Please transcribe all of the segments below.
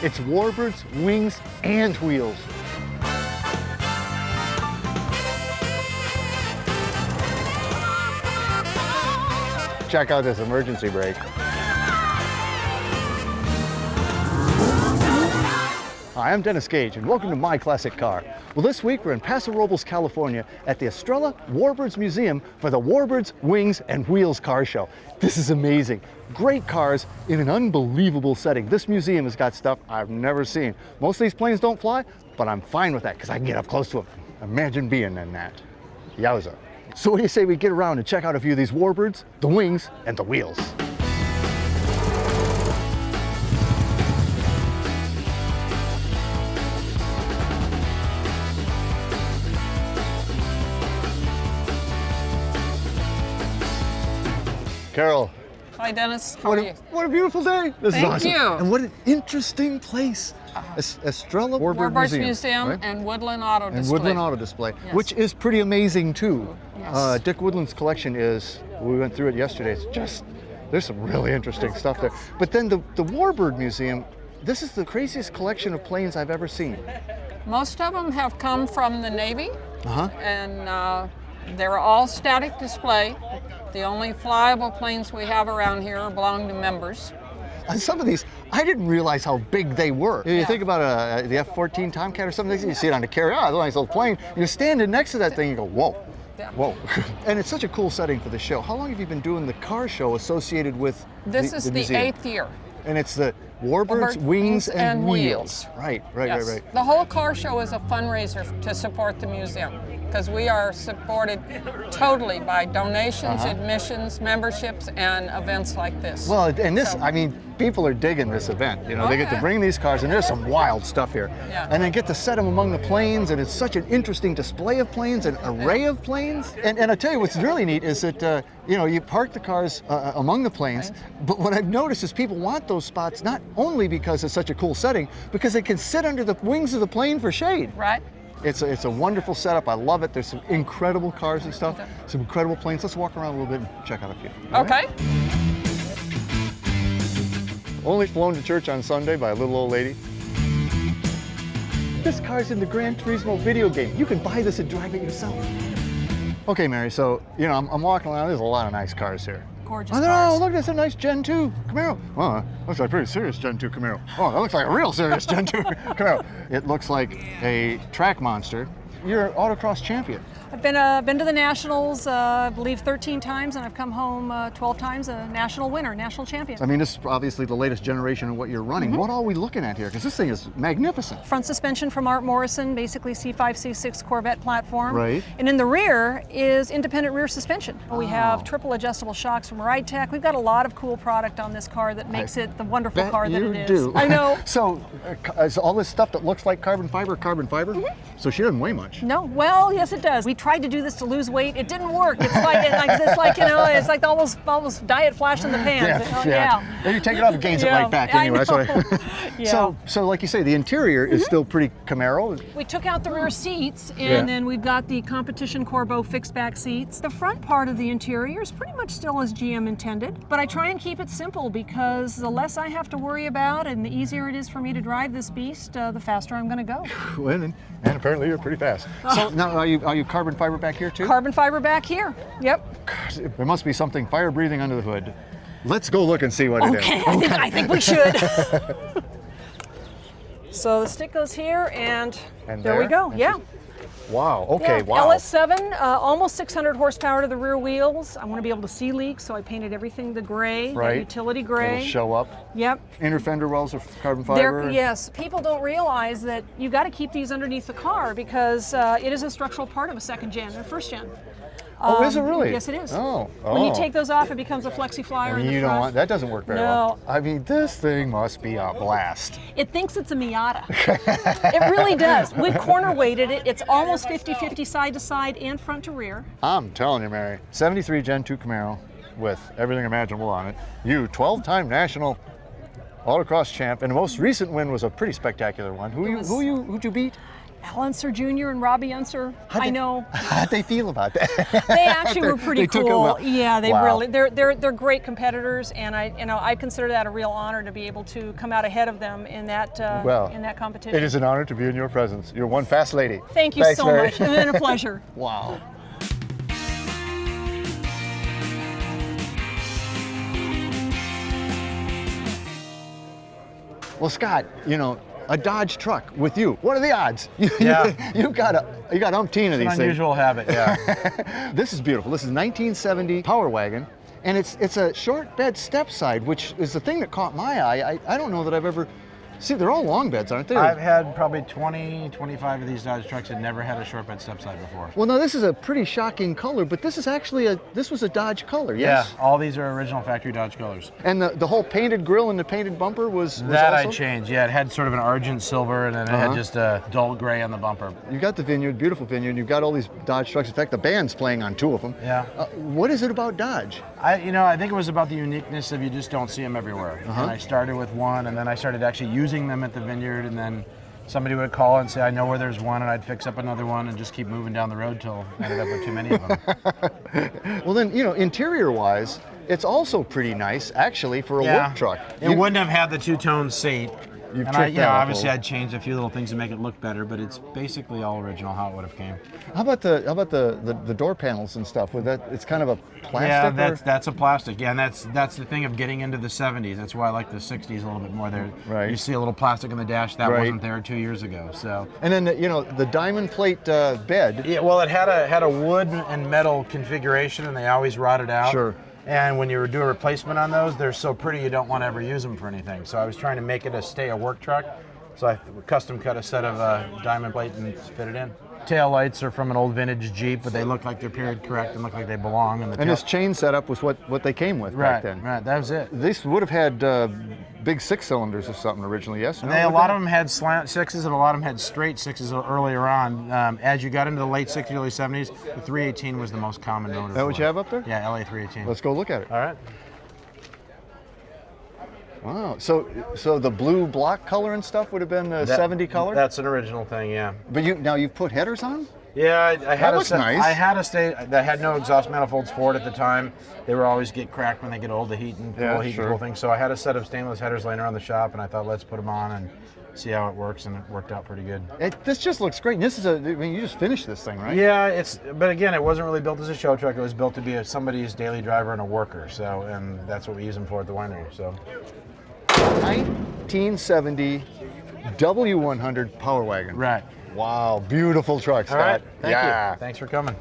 It's Warbirds, Wings, and Wheels. Check out this emergency brake. Hi, I'm Dennis Gage, and welcome to My Classic Car. Well, this week we're in Paso, Robles, California at the Estrella Warbirds Museum for the Warbirds, Wings, and Wheels car show. This is amazing. Great cars in an unbelievable setting. This museum has got stuff I've never seen. Most of these planes don't fly, but I'm fine with that because I can get up close to them. Imagine being in that. Yowza. So what do you say we get around and check out a few of these Warbirds, the Wings, and the Wheels? Carol. Hi, Dennis. How are you? What a beautiful day. This is awesome. Thank you. And what an interesting place. Estrella Warbirds Museum right? and Woodland Auto Display. And Woodland Auto Display, Yes. which is pretty amazing too. Yes. Dick Woodland's collection we went through it yesterday, there's some really interesting stuff there. But then the Warbird Museum, this is the craziest collection of planes I've ever seen. Most of them have come from the Navy, Uh-huh. and they're all static display. The only flyable planes we have around here belong to members. And some of these, I didn't realize how big they were. You Yeah. think about the F-14 Tomcat or something, you see it on the carrier, it's a nice little plane. You're standing next to that thing, you go, whoa. Yeah. Whoa. And it's such a cool setting for the show. How long have you been doing the car show associated with This the is the museum? 8th year. And it's the Warbirds, Warbirds, Wings, and Wheels. Right. Yes. The whole car show is a fundraiser to support the museum because we are supported totally by donations, admissions, memberships, and events like this. Well, and this, So- I mean, people are digging this event. You know, Oh, they get to yeah. bring these cars, and there's some wild stuff here. Yeah. And then get to set them among the planes, and it's such an interesting display of planes, an array of planes. And I tell you what's really neat is that, you park the cars among the planes, but what I've noticed is people want those spots not only because it's such a cool setting, because they can sit under the wings of the plane for shade. Right? It's a wonderful setup. I love it. There's some incredible cars and stuff, some incredible planes. Let's walk around a little bit and check out a few. All right? Okay. Only flown to church on Sunday by a little old lady. This car's in the Gran Turismo video game. You can buy this and drive it yourself. Okay, Mary, so, I'm walking around. There's a lot of nice cars here. Gorgeous Oh, cars. look, that's a nice Gen 2 Camaro. Oh, that looks like a pretty serious Gen 2 Camaro. Oh, that looks like a real serious Gen 2 Camaro. It looks like a track monster. You're an autocross champion. I've been to the Nationals, I believe 13 times, and I've come home 12 times a national winner, national champion. I mean, this is obviously the latest generation of what you're running. What are we looking at here? Because this thing is magnificent. Front suspension from Art Morrison, basically C5, C6 Corvette platform. Right. And in the rear is independent rear suspension. We have triple adjustable shocks from Ride Tech. We've got a lot of cool product on this car that makes it the wonderful car that it is. Do. I know. So, is all this stuff that looks like carbon fiber? So she doesn't weigh much. No, well, yes it does. We tried to do this to lose weight. It didn't work. It's like all those diet flash in the pan. Yeah. Then you take it off, it gains it right back I anyway. That's what know. Yeah. So like you say, the interior is still pretty Camaro. We took out the rear seats, and then we've got the competition Corbeau fixed back seats. The front part of the interior is pretty much still as GM intended, but I try and keep it simple because the less I have to worry about and the easier it is for me to drive this beast, the faster I'm going to go. And apparently you're pretty fast. So now are you carbon fiber back here too? Carbon fiber back here. Yep. God, there must be something fire breathing under the hood. Let's go look and see what it is. Okay, I think we should. So the stick goes here, and there we go. Yeah. Wow. Okay. Yeah, Wow. LS7, almost 600 horsepower to the rear wheels. I want to be able to see leaks, so I painted everything the gray, Right. the utility gray. It'll show up. Yep. Inner fender wells are carbon fiber. Yes, people don't realize that you got to keep these underneath the car because it is a structural part of a second gen or first gen. Oh, is it really? Yes, it is. Oh. When you take those off, it becomes a flexi flyer in the You front. don't want that. Doesn't work very No. well. I mean, this thing must be a blast. It thinks it's a Miata. It really does. We've corner weighted it. It's almost 50-50 side to side and front to rear. I'm telling you, Mary, 73 Gen 2 Camaro with everything imaginable on it. You 12-time national autocross champ, and the most recent win was a pretty spectacular one. Who'd you beat? Al Unser Jr. and Robbie Unser. I know. How'd they feel about that? They actually were pretty They took it cool. well. Yeah, they Wow. really they're great competitors, and I consider that a real honor to be able to come out ahead of them in that competition. It is an honor to be in your presence. You're one fast lady. Thank you Thanks, so Mary. much. It's been a pleasure. Wow. Well, Scott, you know, a Dodge truck with you. What are the odds? Yeah. you got umpteen of these It's an things. unusual habit, yeah. This is beautiful. This is 1970 Power Wagon, and it's a short bed step side, which is the thing that caught my eye. I don't know that I've ever see. They're all long beds, aren't they? I've had probably 20, 25 of these Dodge trucks and never had a short bed step side before. Well, now this is a pretty shocking color, but this is actually this was a Dodge color, yes? Yeah, all these are original factory Dodge colors. And the whole painted grille and the painted bumper was That also? I changed, yeah. It had sort of an argent silver and then it had just a dull gray on the bumper. You've got the Vineyard, beautiful Vineyard. You've got all these Dodge trucks. In fact, the band's playing on two of them. Yeah. What is it about Dodge? I think it was about the uniqueness of you just don't see them everywhere. And I started with one, and then I started actually using them at the Vineyard, and then somebody would call and say, I know where there's one, and I'd fix up another one and just keep moving down the road till I ended up with too many of them. Well, then, you know, interior-wise, it's also pretty nice, actually, for a work truck. It wouldn't have had the two-tone seat. You've And tricked that up obviously a I'd changed a few little things to make it look better, but it's basically all original how it would have came. How about the door panels and stuff? With that, it's kind of a plastic. Yeah, that's a plastic. Yeah, and that's the thing of getting into the 70s. That's why I like the 60s a little bit more. There, Right. You see a little plastic in the dash that Right. wasn't there 2 years ago. So. And then you know the diamond plate bed. Yeah, well, it had a wood and metal configuration, and they always rotted out. Sure. And when you do a replacement on those, they're so pretty you don't want to ever use them for anything. So I was trying to make it stay a work truck. So I custom cut a set of diamond plate and fit it in. Tail lights are from an old vintage Jeep, but they look like they're period correct and look like they belong. And this chain setup was what they came with back then. Right, that was it. This would have had big 6 cylinders or something originally, yes? A lot of them had slant sixes and a lot of them had straight sixes earlier on. As you got into the late 60s, early 70s, the 318 was the most common motor. Is that what you have up there? Yeah, LA 318. Let's go look at it. All right. Wow. So the blue block color and stuff would have been the 70 color? That's an original thing, yeah. But you've put headers on? Yeah, I had looks nice. I had a state that had no exhaust manifolds for it at the time. They were always get cracked when they get old, the heat and cool, and cool thing. So I had a set of stainless headers laying around the shop, and I thought, let's put them on and see how it works, and it worked out pretty good. This just looks great. And this is you just finished this thing, right? Yeah, but again, it wasn't really built as a show truck. It was built to be somebody's daily driver and a worker. So, and that's what we use them for at the winery. So. 1970 W100 Power Wagon. Right. Wow, beautiful truck, Scott. All right. Thank yeah. you. Thanks for coming.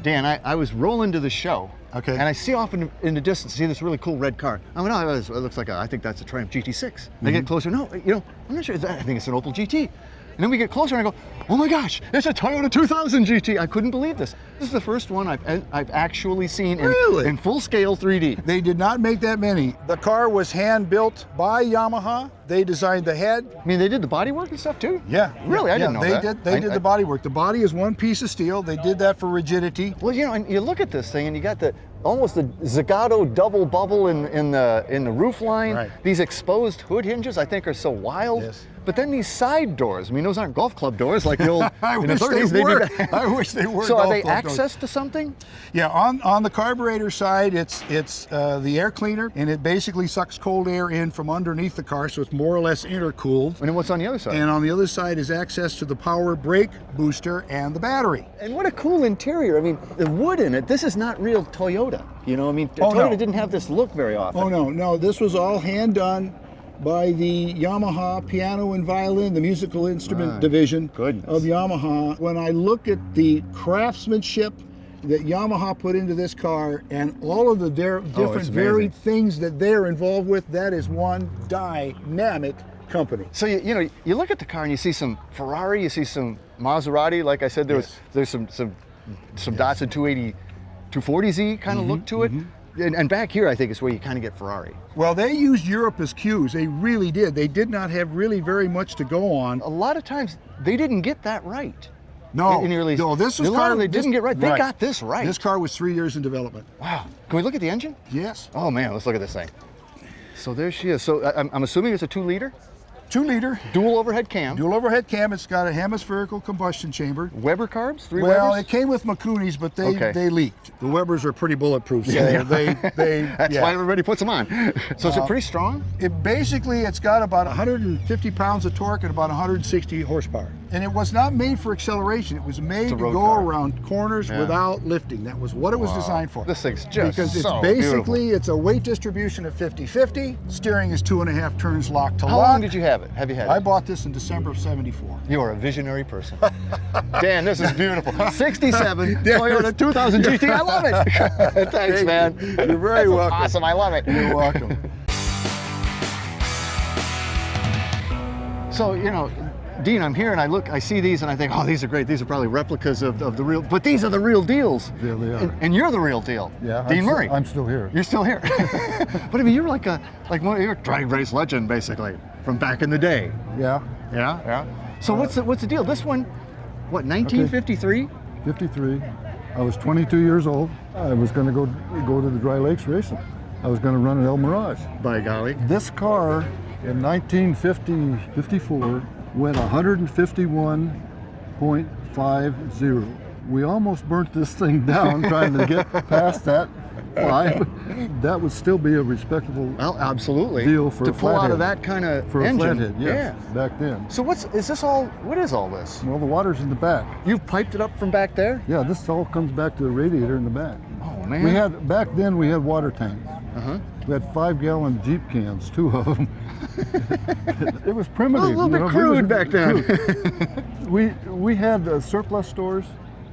Dan, I was rolling to the show. Okay. And I see off in the distance, see this really cool red car. I went, oh, it looks like I think that's a Triumph GT6. I get closer, no, I'm not sure. I think it's an Opel GT. And then we get closer and I go, oh my gosh, it's a Toyota 2000 GT. I couldn't believe this. This is the first one I've actually seen in full scale 3D. They did not make that many. The car was hand built by Yamaha. They designed the head. I mean, they did the body work and stuff too? Yeah. Really? I didn't know that. They did the body work. The body is one piece of steel. They did that for rigidity. Well, and you look at this thing and you got almost the Zagato double bubble in the roof line. Right. These exposed hood hinges I think are so wild. Yes. But then these side doors, I mean, those aren't golf club doors like the old I in the wish 30s. they were. did that. I wish they were. So are they golf club doors. access to something? Yeah, on the carburetor side, it's the air cleaner, and it basically sucks cold air in from underneath the car, so it's more or less intercooled. And then what's on the other side? And on the other side is access to the power brake booster and the battery. And what a cool interior. I mean, the wood in it, this is not real Toyota. Toyota didn't have this look very often. Oh, no, this was all hand done by the Yamaha piano and violin, the musical instrument division of Yamaha. When I look at the craftsmanship that Yamaha put into this car and all of the different varied things that they're involved with, that is one dynamic company. So you look at the car and you see some Ferrari, you see some Maserati. Like I said, there's some Datsun 280, 240Z kind of look to it. And back here, I think, is where you kind of get Ferrari. Well, they used Europe as cues. They really did. They did not have really very much to go on. A lot of times, they didn't get that right. No, in the early, this was they didn't get right. They got this right. This car was 3 years in development. Wow. Can we look at the engine? Yes. Oh man, let's look at this thing. So there she is. So I'm assuming it's a 2-liter? 2-liter. Dual overhead cam. Dual overhead cam. It's got a hemispherical combustion chamber. Weber carbs? 3 Well, Webers? it came with Makunis, but they leaked. The Webers are pretty bulletproof, so they That's why everybody puts them on. So is it pretty strong? It's got about 150 pounds of torque and about 160 horsepower. And it was not made for acceleration. It was made to road go car. around corners without lifting. That was what it was designed for. This thing's just because it's so basically it's a weight distribution of 50-50. Steering is 2.5 turns lock to lock. How long did you have it? Have you had I it? bought this in December of '74. You are a visionary person. Dan, this is beautiful. 67 Toyota 2000 GT. I love it. Thanks, man. You're very welcome. Awesome. I love it. You're welcome. So, you know, Dean, I'm here and I see these and I think, oh, these are great. These are probably replicas of the real, but these are the real deals. Yeah, they are. And you're the real deal. Yeah, Dean Murray. I'm still here. You're still here. But I mean, you're you're a drag race legend, basically, from back in the day. Yeah. Yeah, yeah. So what's the deal? This one, what, 1953? 53. I was 22 years old. I was going to go to the Dry Lakes racing. I was going to run at El Mirage. By golly. This car in 1954 went 151.50. We almost burnt this thing down trying to get past that 5. That would still be a respectable Absolutely. deal for to a pull out of flathead. that kind of For engine. a flathead, yes, back then. So what is all this? Well, the water's in the back. You've piped it up from back there? Yeah, this all comes back to the radiator in the back. Oh man. Back then we had water tanks. Uh-huh. We had 5-gallon Jeep cans, 2 of them. It was primitive. A little bit crude back then. We had surplus stores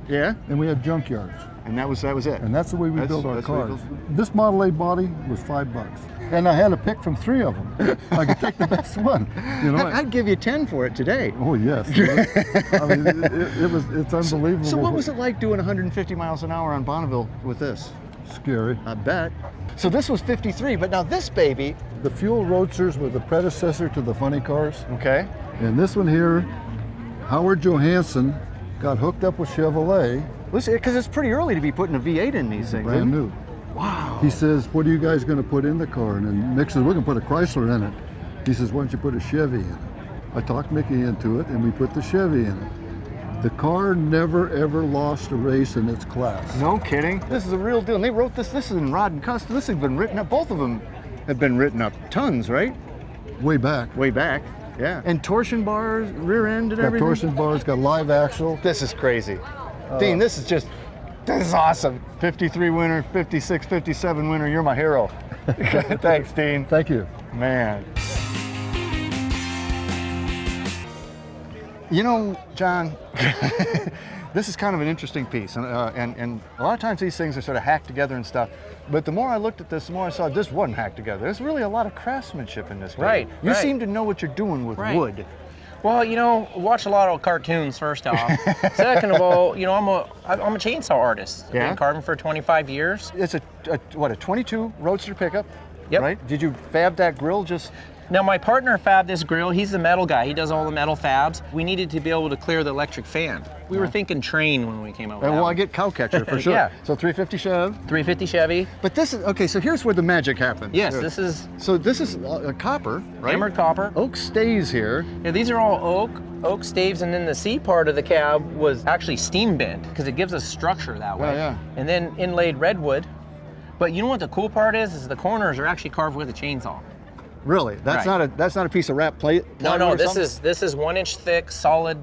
Yeah. and we had junkyards. And that was it. And that's the way we built our that's the way cars. This Model A body was $5. And I had to pick from 3 of them. I could take the best one. You know. I'd give you 10 for it today. Oh yes. I mean, it's unbelievable. So what was it like doing 150 miles an hour on Bonneville with this? Scary. I bet. So this was 53, but now this baby. The Fuel Roadsters were the predecessor to the funny cars. Okay. And this one here, Howard Johansson got hooked up with Chevrolet. Listen, because it's pretty early to be putting a V8 in these things. Brand new. Wow. He says, what are you guys going to put in the car? And then Mick says, we're going to put a Chrysler in it. He says, why don't you put a Chevy in it? I talked Mickey into it, and we put the Chevy in it. The car never, ever lost a race in its class. No kidding. This is a real deal. And they wrote this. This is in Rod and Custom. This has been written up. Both of them have been written up tons, right? Way back. Way back. Yeah. And torsion bars, rear end and Got everything. torsion bars, got live axle. This is crazy. Dean, this is awesome. 53 winner, 56, 57 winner. You're my hero. Thanks, Dean. Thank you. Man. You know, John, this is kind of an interesting piece. And a lot of times these things are sort of hacked together and stuff. But the more I looked at this, the more I saw this wasn't hacked together. There's really a lot of craftsmanship in this. Right. You right. seem to know what you're doing with wood. Well, you know, watch a lot of cartoons, first off. Second of all, you know, I'm a chainsaw artist. I've been carving for 25 years. It's a 22 Roadster pickup, Yep. right? Did you fab that grill just? Now, my partner fabbed this grill. He's the metal guy. He does all the metal fabs. We needed to be able to clear the electric fan. We were thinking train when we came up with that Well, I one. get cow catcher for sure. Yeah. So 350 Chev. 350 Chevy. But this is, okay, so here's where the magic happens. Yes, this is So this is a copper, right? hammered copper. Oak stays here. Yeah, these are all oak staves, and then the C part of the cab was actually steam bent because it gives us structure that way. Yeah. And then inlaid redwood. But you know what the cool part is the corners are actually carved with a chainsaw. Really? That's Right. not a piece of wrap plate? No, plywood or this something? is 1 inch thick, solid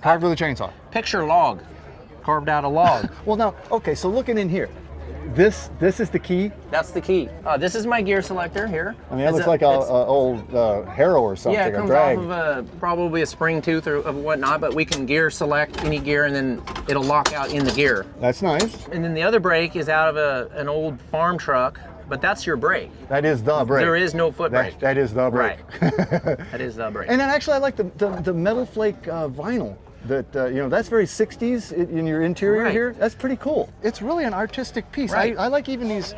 Carved with a chainsaw. picture log, carved out a log. Well now, okay, so looking in here, this is the key. That's the key. This is my gear selector here. I mean, that looks like a old Harrow or something, Yeah, it a comes drag. off of probably a spring tooth or whatnot, but we can gear select any gear and then it'll lock out in the gear. That's nice. And then the other brake is out of an old farm truck, but that's your brake. That is the brake. There is no foot brake. That is the brake. That is the brake. And then actually I like the metal flake vinyl. That you know, that's very 60s in your interior Right. here. That's pretty cool. It's really an artistic piece. Right. I like even these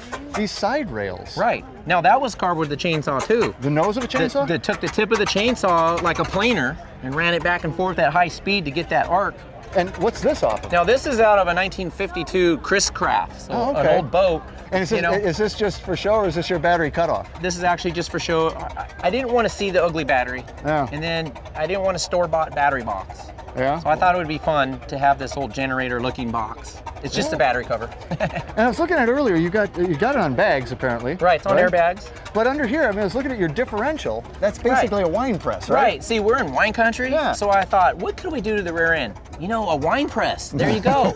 side rails. Right. Now that was carved with the chainsaw too. The nose of a chainsaw? That took the tip of the chainsaw like a planer and ran it back and forth at high speed to get that arc And what's this off of? Now this is out of a 1952 Chris Craft, so Oh, okay. an old boat. And is this just for show, or is this your battery cutoff? This is actually just for show. I didn't want to see the ugly battery. Yeah. And then I didn't want a store-bought battery box. Yeah. So I thought it would be fun to have this old generator-looking box. It's just a battery cover. And I was looking at it earlier, you got it on bags apparently. Right, it's on airbags. But under here, I mean, I was looking at your differential. That's basically a wine press, right? Right. See, we're in wine country, so I thought, what could we do to the rear end? You know, a wine press. There you go.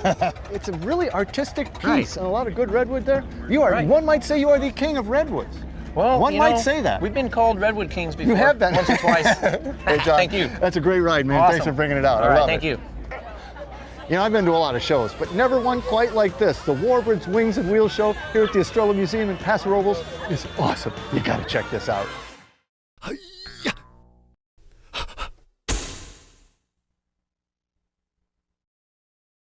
It's a really artistic piece and a lot of good redwood there. You are, one might say you are the king of redwoods. Well, one might say that. We've been called Redwood Kings before. You have been. Once or twice. Hey, John, Thank you. That's a great ride, man. Awesome. Thanks for bringing it out. All I right, love thank it. you. You know, I've been to a lot of shows, but never one quite like this. The Warbirds Wings and Wheels show here at the Estrella Museum in Paso Robles is awesome. You got to check this out.